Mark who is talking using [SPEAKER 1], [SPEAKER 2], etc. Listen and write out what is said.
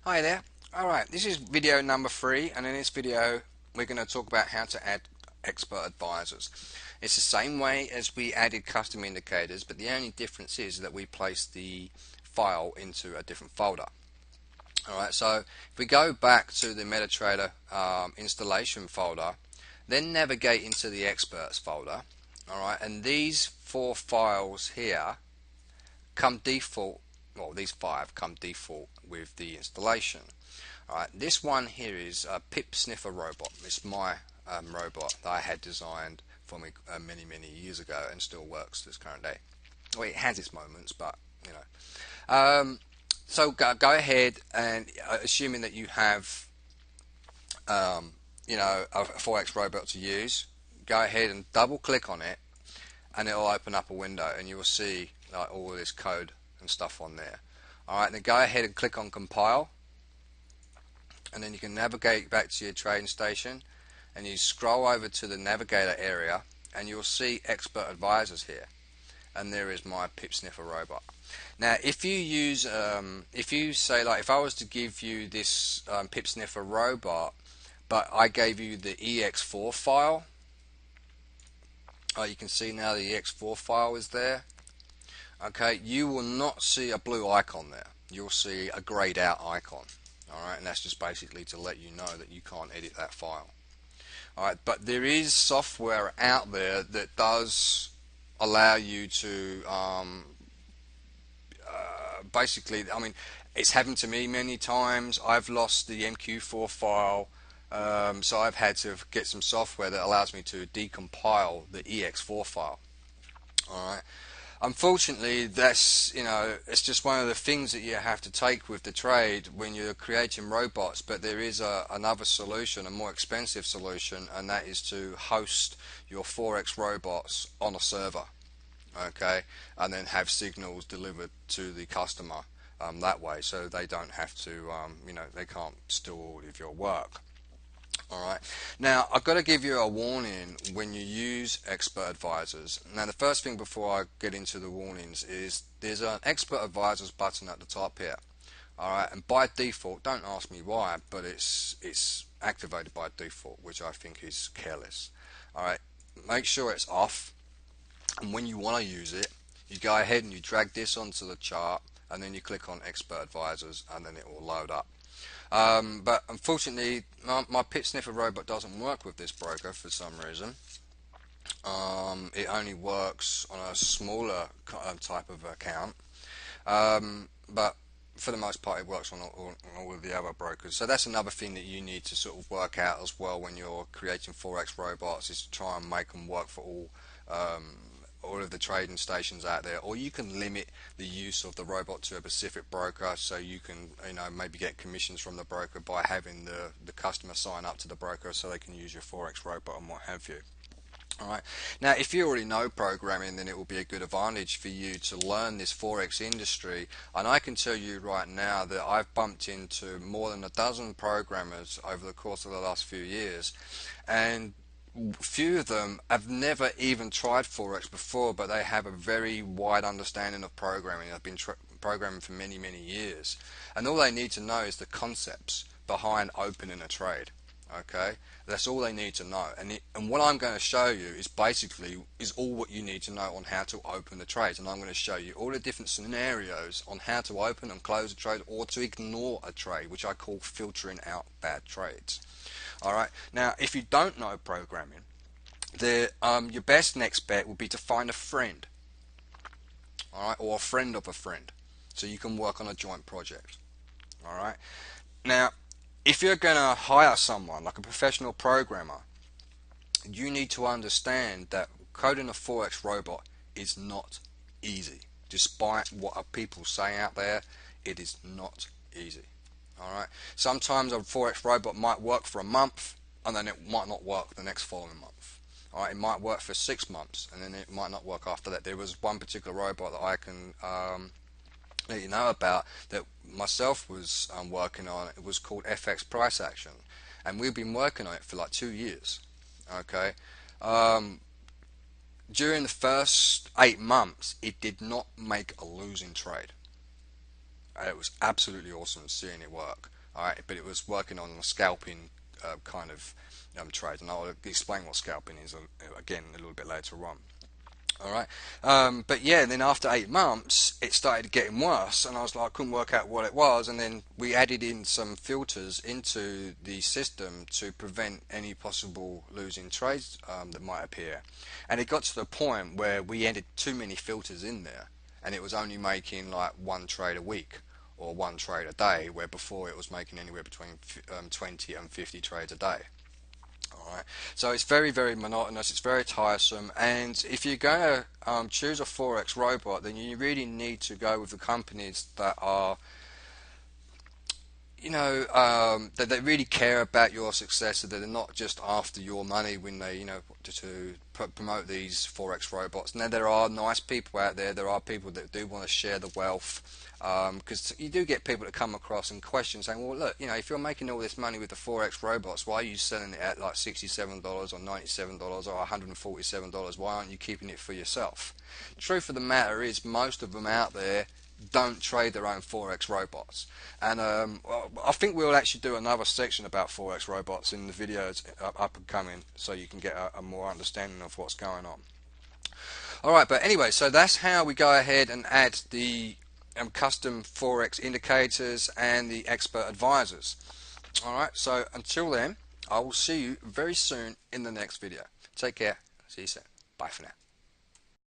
[SPEAKER 1] Hi there. Alright, this is video number 3, and in this video we're going to talk about how to add expert advisors. It's the same way as we added custom indicators, but the only difference is that we place the file into a different folder. Alright, so if we go back to the MetaTrader installation folder, then navigate into the experts folder. Alright, and these 4 files here come default. Well, these 5 come default with the installation. Alright, this one here is a pip sniffer robot. It's my robot that I had designed for me many years ago and still works to this current day. Well, it has its moments, but you know. So go ahead and assuming that you have a Forex robot to use, go ahead and double click on it and it will open up a window and you will see like all of this code and stuff on there. Alright, then go ahead and click on compile, and then you can navigate back to your trading station and you scroll over to the navigator area and you'll see expert advisors here, and there is my pip sniffer robot. Now if you use if you say, like, if I was to give you this pip sniffer robot but I gave you the ex4 file, you can see now the ex4 file is there. Okay, you will not see a blue icon there. You'll see a grayed out icon. Alright, and that's just basically to let you know that you can't edit that file. Alright, but there is software out there that does allow you to basically, I mean, it's happened to me many times. I've lost the MQ4 file, so I've had to get some software that allows me to decompile the ex4 file. Alright. Unfortunately, that's, it's just one of the things that you have to take with the trade when you're creating robots. But there is another solution, a more expensive solution, and that is to host your Forex robots on a server, okay, and then have signals delivered to the customer that way, so they don't have to, they can't steal all of your work. Alright, now I've got to give you a warning when you use expert advisors. Now the first thing before I get into the warnings is there's an expert advisors button at the top here. Alright, and by default, don't ask me why, but it's activated by default, which I think is careless. Alright, make sure it's off, and when you want to use it, you go ahead and you drag this onto the chart and then you click on expert advisors and then it will load up. But unfortunately, my pip sniffer robot doesn't work with this broker for some reason. It only works on a smaller type of account, but for the most part it works on all of the other brokers. So that's another thing that you need to sort of work out as well when you're creating Forex robots, is to try and make them work for all of the trading stations out there, or you can limit the use of the robot to a specific broker, so you can maybe get commissions from the broker by having the customer sign up to the broker so they can use your Forex robot and what have you. Alright, now if you already know programming, then it will be a good advantage for you to learn this Forex industry, and I can tell you right now that I've bumped into more than a dozen programmers over the course of the last few years, and few of them have never even tried Forex before, but they have a very wide understanding of programming. They've been programming for many years, and all they need to know is the concepts behind opening a trade. Okay, that's all they need to know, and what I'm going to show you is basically all what you need to know on how to open the trades, and I'm going to show you all the different scenarios on how to open and close a trade, or to ignore a trade, which I call filtering out bad trades. Alright, now if you don't know programming, your best next bet would be to find a friend, alright, or a friend of a friend, so you can work on a joint project. Alright, now if you're going to hire someone like a professional programmer, you need to understand that coding a Forex robot is not easy. Despite what people say out there, it is not easy. Alright, sometimes a Forex robot might work for a month and then it might not work the next following month. Alright, it might work for 6 months and then it might not work after that. There was one particular robot that I can let you know about that myself was working on. It was called FX Price Action, and we've been working on it for like 2 years. Okay, during the first 8 months it did not make a losing trade. It was absolutely awesome seeing it work. All right, but it was working on a scalping kind of trade, and I'll explain what scalping is again a little bit later on. All right, but yeah, then after 8 months, it started getting worse, and I was like, I couldn't work out what it was, and then we added in some filters into the system to prevent any possible losing trades that might appear, and it got to the point where we added too many filters in there, and it was only making like one trade a week or one trade a day, where before it was making anywhere between 20 and 50 trades a day. Alright, so it's very, very monotonous, it's very tiresome, and if you're going to choose a Forex robot, then you really need to go with the companies that are, that they really care about your success, that they're not just after your money when they, to promote these Forex robots. Now, there are nice people out there, there are people that do want to share the wealth, because you do get people that come across and question saying, well, look, if you're making all this money with the Forex robots, why are you selling it at like $67 or $97 or $147? Why aren't you keeping it for yourself? The truth of the matter is, most of them out there don't trade their own Forex robots, and I think we'll actually do another section about Forex robots in the videos up and coming, so you can get a more understanding of what's going on. Alright, but anyway, so that's how we go ahead and add the custom Forex indicators and the expert advisors. Alright, so until then, I will see you very soon in the next video. Take care, see you soon, bye for now.